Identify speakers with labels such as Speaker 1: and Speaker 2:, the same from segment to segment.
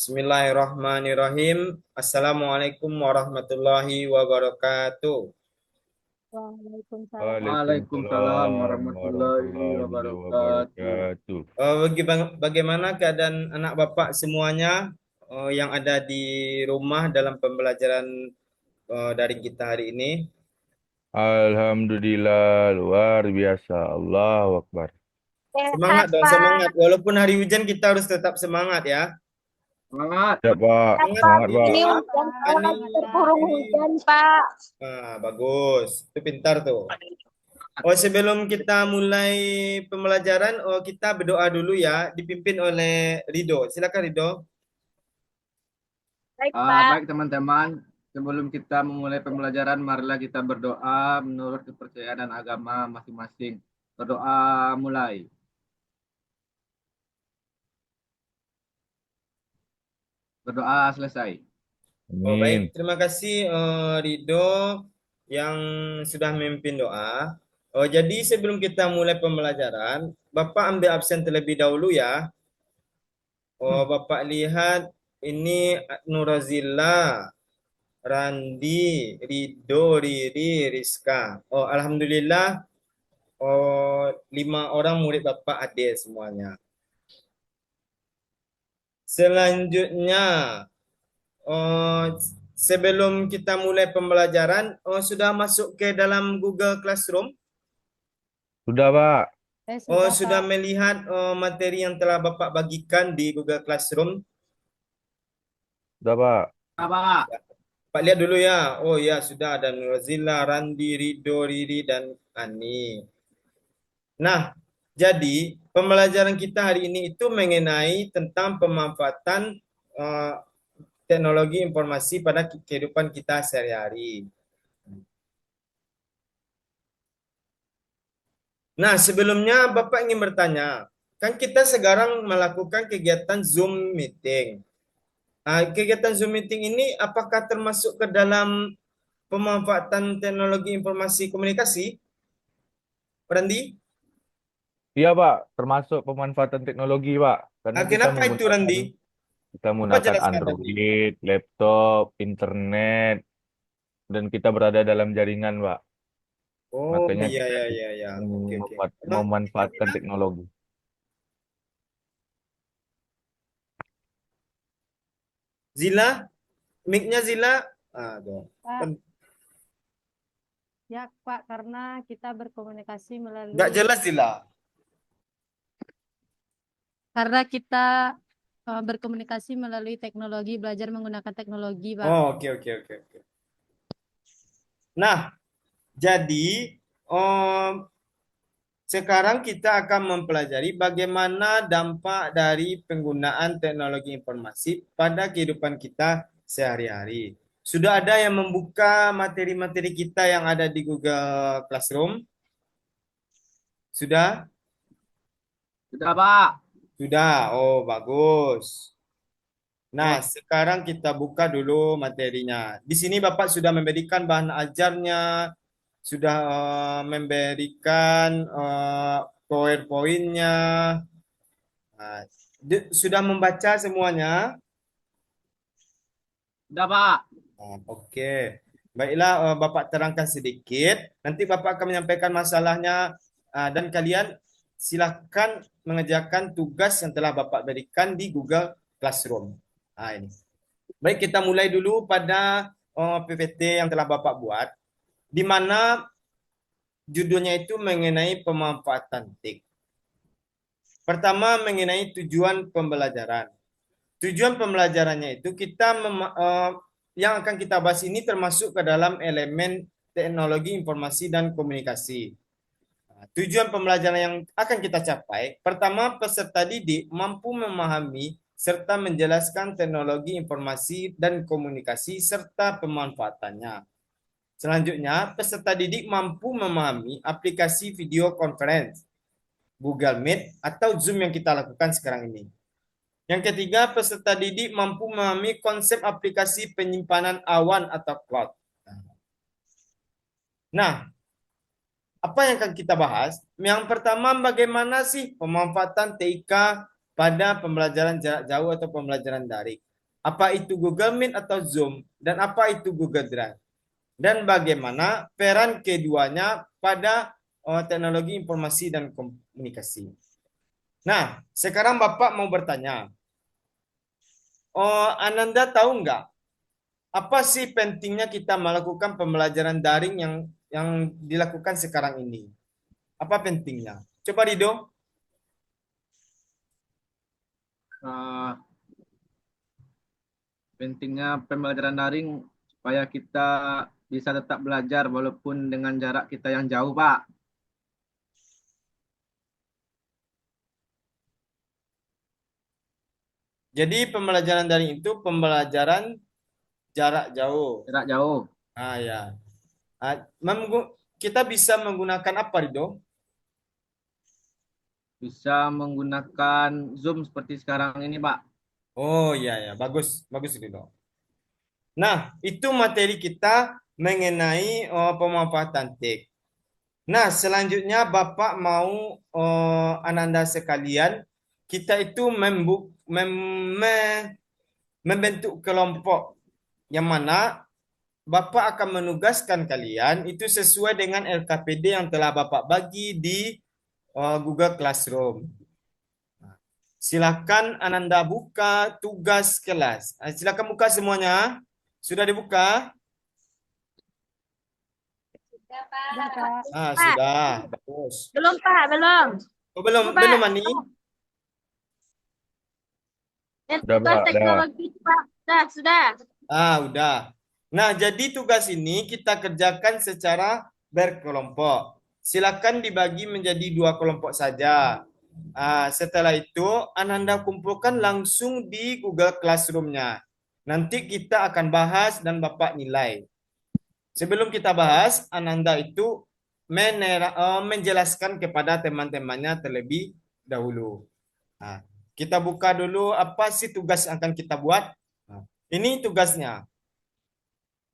Speaker 1: Bismillahirrahmanirrahim. Assalamualaikum warahmatullahi wabarakatuh.
Speaker 2: Waalaikumsalam.
Speaker 3: Waalaikumsalam
Speaker 4: Waalaikumsalam
Speaker 3: warahmatullahi
Speaker 4: warahmatullahi
Speaker 3: wabarakatuh.
Speaker 4: wabarakatuh.
Speaker 1: Bagaimana keadaan anak bapak semuanya yang ada di rumah dalam pembelajaran daring kita hari ini?
Speaker 4: Alhamdulillah luar biasa. Allahu Akbar.
Speaker 1: Semangat
Speaker 2: Sehat,
Speaker 1: dong, semangat.
Speaker 2: Pak.
Speaker 1: Walaupun hari hujan kita harus tetap semangat ya.
Speaker 3: Semangat.
Speaker 4: Siap Pak.
Speaker 2: Sehat,
Speaker 1: Semangat
Speaker 2: Pak.
Speaker 4: Semangat Pak.
Speaker 2: Ini
Speaker 1: Ridho,
Speaker 2: hujan,
Speaker 1: Ani,
Speaker 2: terkurung hujan, Pak.
Speaker 1: Bagus. Itu pintar tuh. Oh, sebelum kita mulai pembelajaran, kita berdoa dulu ya, dipimpin oleh Ridho. Silakan Ridho.
Speaker 2: Baik, Pak.
Speaker 3: Baik teman-teman, sebelum kita memulai pembelajaran, marilah kita berdoa menurut kepercayaan dan agama masing-masing. Berdoa mulai. Berdoa selesai.
Speaker 1: Oh, baik,
Speaker 4: Amin.
Speaker 1: terima kasih Ridho yang sudah memimpin doa. Oh, jadi sebelum kita mulai pembelajaran, Bapak ambil absen terlebih dahulu ya. Oh, Bapak lihat ini Nurazila, Randi, Ridho, Riri, Rizka. Oh, Alhamdulillah, 5 orang murid Bapak hadir semuanya. Selanjutnya, oh, sebelum kita mulai pembelajaran, sudah masuk ke dalam Google Classroom?
Speaker 4: Sudah Pak.
Speaker 1: Sudah melihat materi yang telah Bapak bagikan di Google Classroom?
Speaker 4: Sudah Pak.
Speaker 3: Pak.
Speaker 1: Pak lihat dulu ya. Oh ya, sudah ada Nurzila, Randi, Rido, Riri, dan Ani. Nah, jadi pembelajaran kita hari ini itu mengenai tentang pemanfaatan eh, teknologi informasi pada kehidupan kita sehari-hari. Nah, sebelumnya Bapak ingin bertanya, kan kita sekarang melakukan kegiatan Zoom meeting. Kegiatan Zoom meeting ini apakah termasuk ke dalam pemanfaatan teknologi informasi komunikasi, Randi?
Speaker 4: Iya Pak. Termasuk pemanfaatan teknologi Pak. Karena
Speaker 1: Kenapa itu, Randi?
Speaker 4: kita
Speaker 1: Bapak
Speaker 4: menggunakan
Speaker 1: jelaskan, Randi.
Speaker 4: Android, laptop, internet, dan kita berada dalam jaringan Pak.
Speaker 1: Oh,
Speaker 4: Makanya
Speaker 1: iya,
Speaker 4: kita
Speaker 1: iya, iya, iya. Oke, oke. Emang
Speaker 4: memanfaatkan teknologi.
Speaker 1: Zila, mic-nya Zila. Tuh.
Speaker 2: Pak. Ya, Pak, karena kita berkomunikasi
Speaker 1: Nggak
Speaker 2: melalui
Speaker 1: jelas, Zila.
Speaker 2: berkomunikasi melalui teknologi, belajar menggunakan teknologi, Pak.
Speaker 1: Oh, oke, oke, oke, oke. Nah, jadi om, sekarang kita akan mempelajari bagaimana dampak dari penggunaan teknologi informasi pada kehidupan kita sehari-hari. Sudah ada yang membuka materi-materi kita yang ada di Google Classroom? Sudah?
Speaker 3: Sudah Pak.
Speaker 1: Sudah. Oh, bagus. Nah,
Speaker 3: Oh,
Speaker 1: sekarang kita buka dulu materinya. Di sini Bapak sudah memberikan bahan ajarnya, sudah memberikan PowerPoint-nya. Nah, sudah membaca semuanya?
Speaker 3: sudah Pak.
Speaker 1: Oke. Baiklah, Bapak terangkan sedikit. Nanti Bapak akan menyampaikan masalahnya dan kalian silahkan mengerjakan tugas yang telah Bapak berikan di Google Classroom. Nah, ini. Baik, kita mulai dulu pada PPT yang telah Bapak buat, di mana judulnya itu mengenai pemanfaatan TIK. Pertama, mengenai tujuan pembelajaran. Tujuan pembelajarannya itu yang akan kita bahas ini termasuk ke dalam elemen teknologi informasi dan komunikasi. Tujuan pembelajaran yang akan kita capai, pertama peserta didik mampu memahami serta menjelaskan teknologi informasi dan komunikasi serta pemanfaatannya. Selanjutnya, peserta didik mampu memahami aplikasi video conference, Google Meet, atau Zoom yang kita lakukan sekarang ini. Yang ketiga, peserta didik mampu memahami konsep aplikasi penyimpanan awan atau cloud. Nah, apa yang akan kita bahas? Yang pertama, bagaimana sih pemanfaatan TIK pada pembelajaran jarak jauh atau pembelajaran daring? apa itu Google Meet atau Zoom, dan apa itu Google Drive, dan bagaimana peran keduanya pada teknologi informasi dan komunikasi. Nah, sekarang Bapak mau bertanya, Ananda tahu nggak apa sih pentingnya kita melakukan pembelajaran daring yang dilakukan sekarang ini? Apa pentingnya? Coba Rido.
Speaker 3: Eh, pentingnya pembelajaran daring supaya kita bisa tetap belajar walaupun dengan jarak kita yang jauh, Pak.
Speaker 1: Jadi pembelajaran daring itu pembelajaran jarak jauh.
Speaker 3: Jarak jauh.
Speaker 1: Ah ya. Kita bisa menggunakan apa, Rido?
Speaker 3: Bisa menggunakan Zoom seperti sekarang ini, Pak.
Speaker 1: Oh iya ya, bagus, bagus Rido. Nah, itu materi kita mengenai pemanfaatan TIK. Nah, selanjutnya Bapak mau Ananda sekalian, kita itu membentuk kelompok yang mana Bapak akan menugaskan kalian itu sesuai dengan LKPD yang telah Bapak bagi di Google Classroom. Silakan Ananda buka tugas kelas. Silakan buka semuanya. Sudah dibuka?
Speaker 2: Sudah, Pak.
Speaker 1: Sudah. Bagus.
Speaker 5: Belum, Pak, belum.
Speaker 1: Oh, belum,
Speaker 5: Pak.
Speaker 1: belum Ani?
Speaker 4: Sudah,
Speaker 5: Tugas
Speaker 4: Pak.
Speaker 5: teknologi, Pak. Sudah.
Speaker 1: Udah. Nah, jadi tugas ini kita kerjakan secara berkelompok. Silakan dibagi menjadi 2 kelompok saja. Setelah itu, Ananda kumpulkan langsung di Google Classroom-nya. Nanti kita akan bahas dan Bapak nilai. Sebelum kita bahas, Ananda itu menjelaskan kepada teman-temannya terlebih dahulu. Kita buka dulu apa sih tugas yang akan kita buat. Ini tugasnya.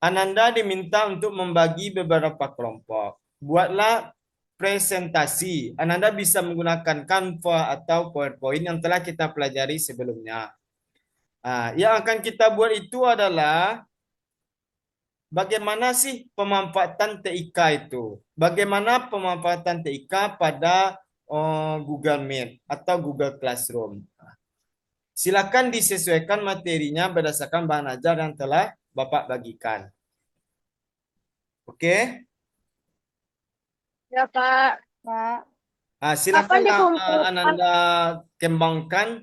Speaker 1: Ananda diminta untuk membagi beberapa kelompok. Buatlah presentasi. Ananda bisa menggunakan Canva atau PowerPoint yang telah kita pelajari sebelumnya. Yang akan kita buat itu adalah bagaimana sih pemanfaatan TIK itu? Bagaimana pemanfaatan TIK pada Google Meet atau Google Classroom? Silakan disesuaikan materinya berdasarkan bahan ajar yang telah Bapak bagikan. Oke?
Speaker 5: Ya, Pak.
Speaker 2: Pak.
Speaker 1: Silakan
Speaker 5: Kapan dikumpulkan?
Speaker 1: Ananda kembangkan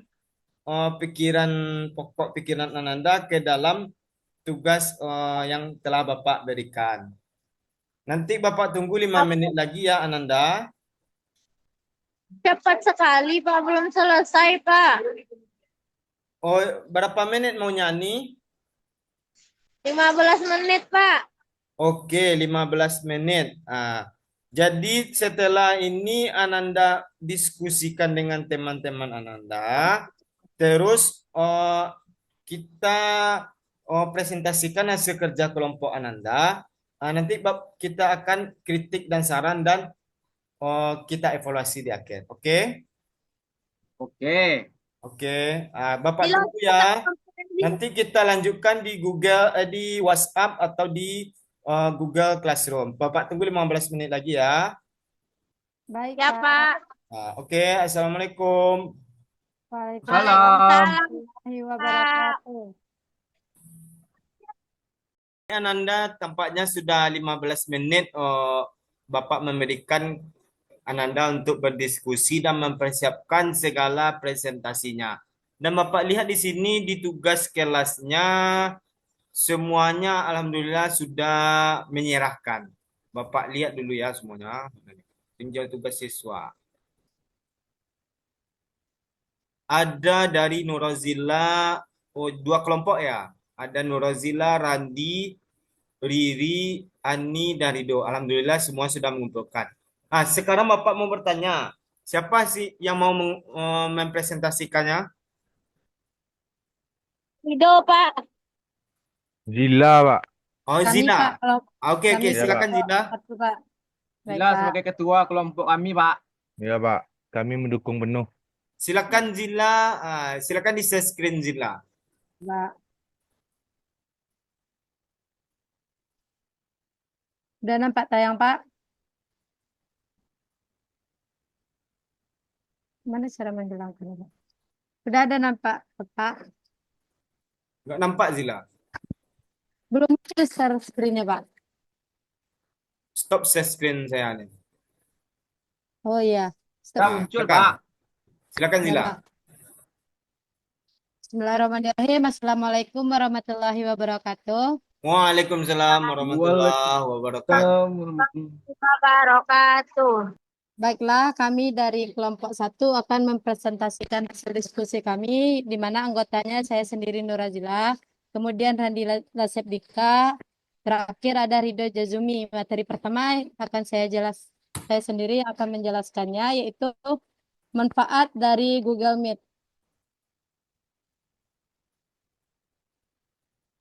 Speaker 1: pikiran pokok pikiran Ananda ke dalam tugas yang telah Bapak berikan. Nanti Bapak tunggu 5 menit lagi ya Ananda.
Speaker 5: Cepat sekali, Pak. Belum selesai, Pak.
Speaker 1: Oh, berapa menit mau nyanyi?
Speaker 5: 15 menit, Pak.
Speaker 1: Oke, 15 menit. Jadi setelah ini Ananda diskusikan dengan teman-teman Ananda, terus kita presentasikan hasil kerja kelompok Ananda. Nanti kita akan kritik dan saran dan kita evaluasi di akhir. Oke?
Speaker 3: Oke.
Speaker 1: Oke. Bapak
Speaker 5: Bilang
Speaker 1: tunggu ya. Nanti kita lanjutkan di Google, di WhatsApp atau di Google Classroom. Bapak tunggu 15 menit lagi ya.
Speaker 2: Baik,
Speaker 5: Ya, Pak.
Speaker 1: Oke, Assalamualaikum.
Speaker 2: Waalaikumsalam
Speaker 3: Salam.
Speaker 2: warahmatullahi wabarakatuh.
Speaker 1: Ananda tampaknya sudah 15 menit Bapak memberikan Ananda untuk berdiskusi dan mempersiapkan segala presentasinya. Dan Bapak lihat di sini di tugas kelasnya semuanya alhamdulillah sudah menyerahkan. Bapak lihat dulu ya semuanya. Tinjau tugas siswa. Ada dari Nurazila, 2 kelompok ya. Ada Nurazila, Randi, Riri, Ani, dan Rido. Alhamdulillah semua sudah mengumpulkan. Sekarang Bapak mau bertanya, siapa sih yang mau mempresentasikannya?
Speaker 5: Rido, Pak.
Speaker 4: Zila, Pak.
Speaker 1: Oh,
Speaker 2: Kami,
Speaker 1: Zila.
Speaker 2: Pak, kalau
Speaker 1: Oke,
Speaker 2: kami
Speaker 1: silakan Zila.
Speaker 2: satu, Pak. Baik,
Speaker 3: Zila
Speaker 2: Pak.
Speaker 3: sebagai ketua kelompok kami, Pak.
Speaker 4: Ya, Pak. Kami mendukung penuh.
Speaker 1: Silakan Zila, silakan di share screen Zila.
Speaker 2: Pak. Udah nampak tayang, Pak? Mana cara menghilangkan, Pak? Udah ada nampak, Pak?
Speaker 1: Nggak nampak Zila.
Speaker 2: Belum ada share screen-nya, Pak.
Speaker 1: Stop share screen saya nih.
Speaker 2: Oh iya. Stop
Speaker 3: Tak
Speaker 2: dulu.
Speaker 3: muncul,
Speaker 1: Silakan.
Speaker 3: Pak.
Speaker 1: Silakan
Speaker 2: Ya,
Speaker 1: Zila.
Speaker 2: Pak. Bismillahirrahmanirrahim. Assalamualaikum warahmatullahi wabarakatuh.
Speaker 1: Waalaikumsalam warahmatullahi wabarakatuh.
Speaker 3: Waalaikumsalam.
Speaker 5: Wabarakatuh.
Speaker 2: Baiklah, kami dari kelompok 1 akan mempresentasikan hasil diskusi kami, di mana anggotanya saya sendiri Nurazila, kemudian Randi Lasebdika, terakhir ada Ridho Jazumi. Materi pertama saya sendiri akan menjelaskannya, yaitu manfaat dari Google Meet.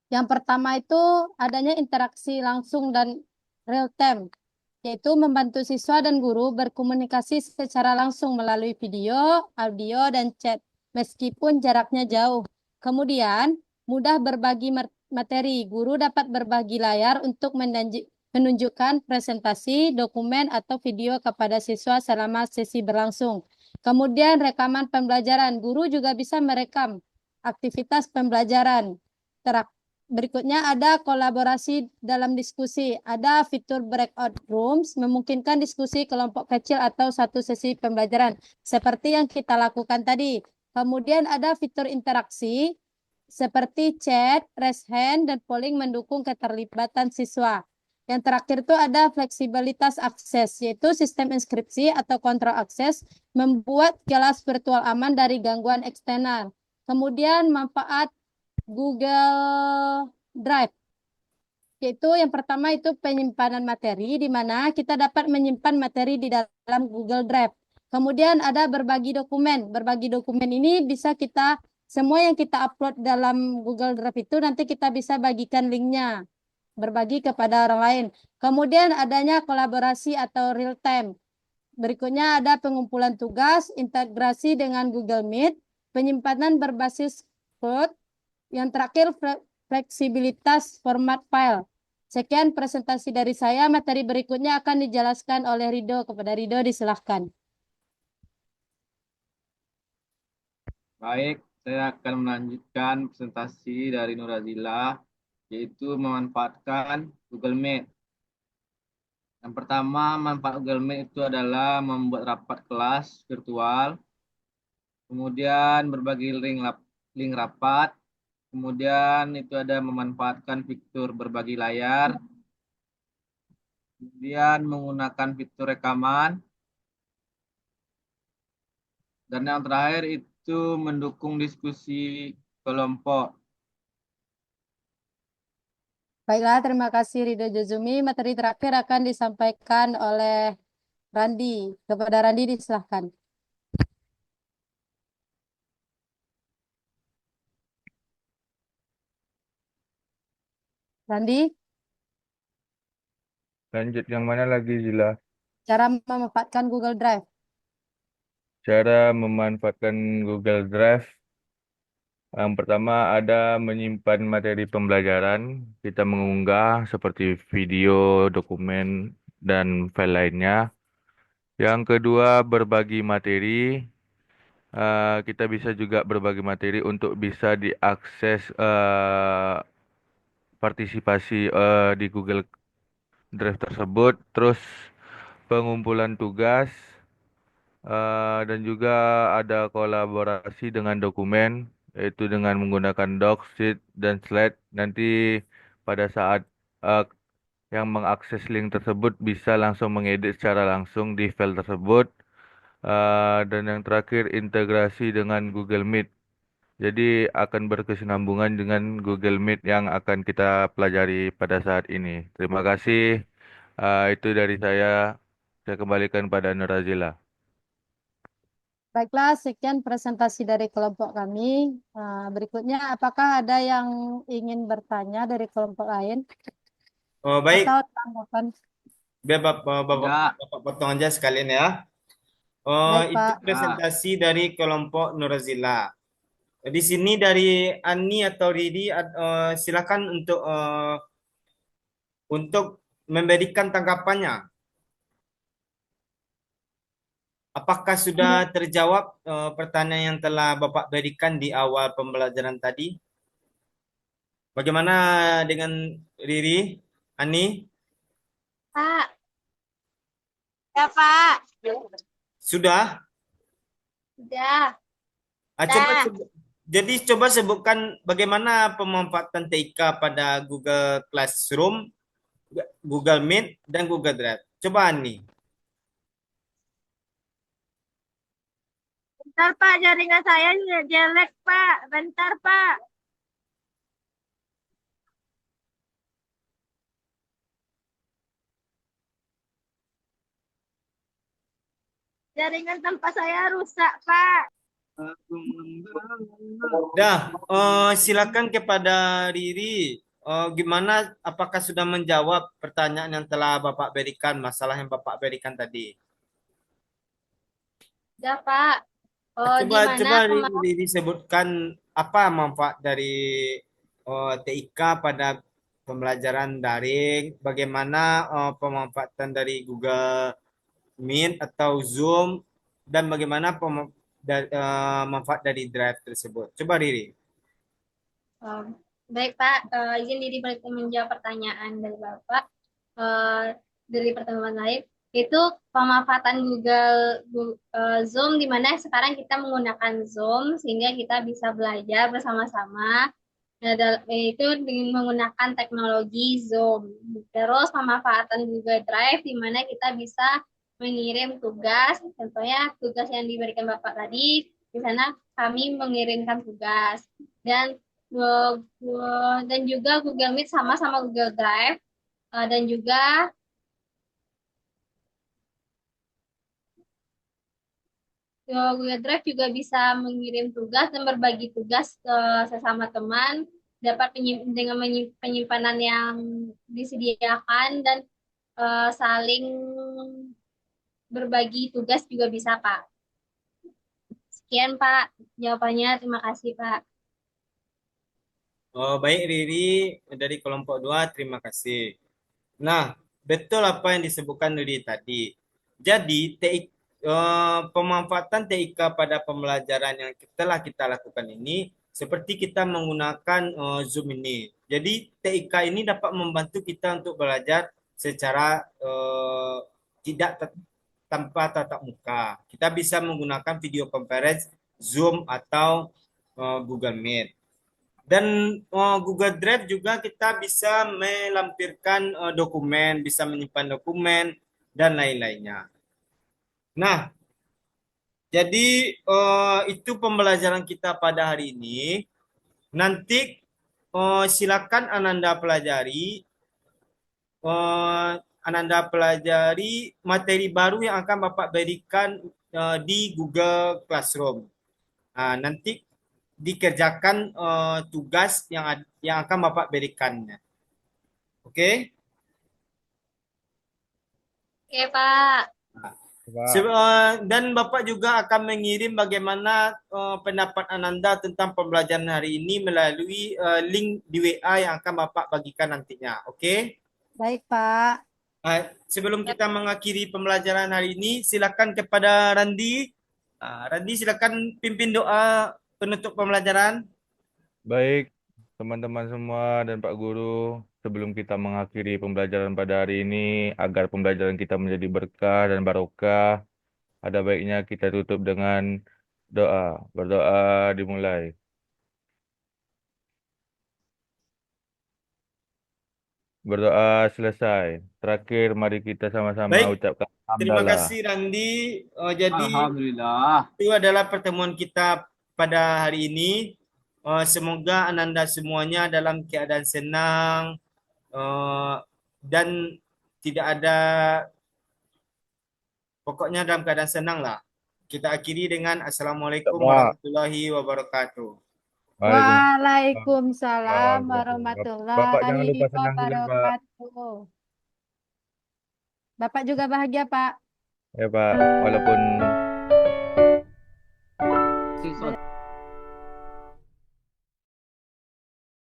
Speaker 2: Yang pertama itu adanya interaksi langsung dan real time, yaitu membantu siswa dan guru berkomunikasi secara langsung melalui video, audio, dan chat, meskipun jaraknya jauh. Kemudian, mudah berbagi materi. Guru dapat berbagi layar untuk menunjukkan presentasi, dokumen, atau video kepada siswa selama sesi berlangsung. Kemudian, rekaman pembelajaran. Guru juga bisa merekam aktivitas pembelajaran. Berikutnya ada kolaborasi dalam diskusi. Ada fitur breakout rooms, memungkinkan diskusi kelompok kecil atau satu sesi pembelajaran, seperti yang kita lakukan tadi. Kemudian ada fitur interaksi, seperti chat, raise hand, dan polling mendukung keterlibatan siswa. Yang terakhir itu ada fleksibilitas akses, yaitu sistem inskripsi atau kontrol akses, membuat kelas virtual aman dari gangguan eksternal. Kemudian manfaat Google Drive, yaitu yang pertama itu penyimpanan materi, di mana kita dapat menyimpan materi di dalam Google Drive. Kemudian ada berbagi dokumen. Berbagi dokumen ini bisa semua yang kita upload dalam Google Drive itu nanti kita bisa bagikan linknya, berbagi kepada orang lain. Kemudian adanya kolaborasi atau real time. Berikutnya ada pengumpulan tugas, integrasi dengan Google Meet, penyimpanan berbasis cloud. Yang terakhir, fleksibilitas format file. Sekian presentasi dari saya. Materi berikutnya akan dijelaskan oleh Ridho. Kepada Ridho, disilahkan.
Speaker 3: Baik, saya akan melanjutkan presentasi dari Nurazila, yaitu memanfaatkan Google Meet. Yang pertama, manfaat Google Meet itu adalah membuat rapat kelas virtual, kemudian berbagi link rapat, kemudian itu ada memanfaatkan fitur berbagi layar, kemudian menggunakan fitur rekaman, dan yang terakhir itu mendukung diskusi kelompok.
Speaker 2: Baiklah, terima kasih Ridho Jazumi. Materi terakhir akan disampaikan oleh Randi. Kepada Randi, disilahkan. Randi,
Speaker 4: Lanjut yang mana lagi, Zila?
Speaker 2: cara memanfaatkan Google Drive.
Speaker 4: Cara memanfaatkan Google Drive. Yang pertama ada menyimpan materi pembelajaran. Kita mengunggah seperti video, dokumen, dan file lainnya. Yang kedua berbagi materi. Kita bisa juga berbagi materi untuk bisa diakses partisipasi di Google Drive tersebut. Terus pengumpulan tugas. Dan juga ada kolaborasi dengan dokumen, yaitu dengan menggunakan doc, sheet, dan slide. Nanti pada saat uh, yang mengakses link tersebut bisa langsung mengedit secara langsung di file tersebut. Dan yang terakhir integrasi dengan Google Meet. Jadi akan berkesinambungan dengan Google Meet yang akan kita pelajari pada saat ini. Terima kasih. Itu dari saya. Saya kembalikan pada Nurazila.
Speaker 2: Baiklah, sekian presentasi dari kelompok kami. Berikutnya, apakah ada yang ingin bertanya dari kelompok lain?
Speaker 1: Oh, baik.
Speaker 2: Atau tanggapan?
Speaker 1: Biar Bapak potong aja sekalian ya.
Speaker 2: Baik,
Speaker 1: Itu
Speaker 2: Pak.
Speaker 1: presentasi dari kelompok Nurazila. Di sini dari Ani atau Ridi, silakan untuk memberikan tanggapannya. Apakah sudah terjawab pertanyaan yang telah Bapak berikan di awal pembelajaran tadi? Bagaimana dengan Riri, Ani?
Speaker 5: Pak. Ya, Pak.
Speaker 1: Sudah?
Speaker 5: Udah.
Speaker 1: Coba
Speaker 5: Dah.
Speaker 1: jadi coba sebutkan bagaimana pemanfaatan TIK pada Google Classroom, Google Meet, dan Google Drive. Coba Ani.
Speaker 5: Bentar, Pak. Jaringan saya jelek, Pak. Bentar, Pak. Jaringan tempat saya rusak, Pak.
Speaker 1: Dah, silakan kepada Riri. Gimana? Apakah sudah menjawab pertanyaan yang telah Bapak berikan, masalah yang Bapak berikan tadi?
Speaker 5: Udah, Pak.
Speaker 1: Coba Riri sebutkan apa manfaat dari TIK pada pembelajaran daring, bagaimana pemanfaatan dari Google Meet atau Zoom, dan bagaimana manfaat dari Drive tersebut. Coba Riri.
Speaker 5: Baik, Pak. Izin diri menjawab pertanyaan dari Bapak. Dari pertemuan lain, itu pemanfaatan Zoom, di mana sekarang kita menggunakan Zoom sehingga kita bisa belajar bersama-sama. Itu dengan menggunakan teknologi Zoom. Terus pemanfaatan Google Drive, di mana kita bisa mengirim tugas, contohnya tugas yang diberikan Bapak tadi, di sana kami mengirimkan tugas. Dan juga Google Meet sama Google Drive, dan juga Google Drive juga bisa mengirim tugas dan berbagi tugas ke sesama teman, dapat dengan penyimpanan yang disediakan, dan saling berbagi tugas juga bisa, Pak. Sekian, Pak, jawabannya. Terima kasih, Pak.
Speaker 1: Baik Riri dari kelompok 2, terima kasih. Nah, betul apa yang disebutkan Riri tadi. Jadi, pemanfaatan TIK pada pembelajaran yang telah kita lakukan ini, seperti kita menggunakan Zoom ini. Jadi, TIK ini dapat membantu kita untuk belajar secara tidak tanpa tatap muka. Kita bisa menggunakan video conference, Zoom, atau Google Meet. Dan Google Drive juga kita bisa melampirkan dokumen, bisa menyimpan dokumen, dan lain-lainnya. Nah, jadi itu pembelajaran kita pada hari ini. Nanti silakan Ananda pelajari materi baru yang akan Bapak berikan di Google Classroom. Nanti dikerjakan tugas yang akan Bapak berikan. Oke?
Speaker 5: Oke, Pak.
Speaker 1: Dan Bapak juga akan mengirim bagaimana pendapat Ananda tentang pembelajaran hari ini melalui link di WA yang akan Bapak bagikan nantinya. Oke?
Speaker 2: Baik, Pak.
Speaker 1: Sebelum kita mengakhiri pembelajaran hari ini, silakan kepada Randi. Randi, silakan pimpin doa penutup pembelajaran.
Speaker 4: Baik, teman-teman semua dan Pak Guru, sebelum kita mengakhiri pembelajaran pada hari ini, agar pembelajaran kita menjadi berkah dan barokah, ada baiknya kita tutup dengan doa. Berdoa dimulai. Berdoa selesai. Terakhir, mari kita sama-sama
Speaker 1: Baik,
Speaker 4: ucapkan
Speaker 1: terima
Speaker 4: hamdalah.
Speaker 1: kasih Randi. Jadi
Speaker 3: Alhamdulillah.
Speaker 1: itu adalah pertemuan kita pada hari ini. Semoga Ananda semuanya dalam keadaan senang dan tidak ada, pokoknya dalam keadaan senang lah. Kita akhiri dengan Assalamualaikum warahmatullahi wabarakatuh.
Speaker 2: Waalaikumsalam
Speaker 4: Bapak jangan
Speaker 2: warahmatullahi
Speaker 4: lupa senang juga, Pak.
Speaker 2: wabarakatuh. Bapak juga bahagia, Pak.
Speaker 4: Ya, Pak. Walaupun
Speaker 3: Siswa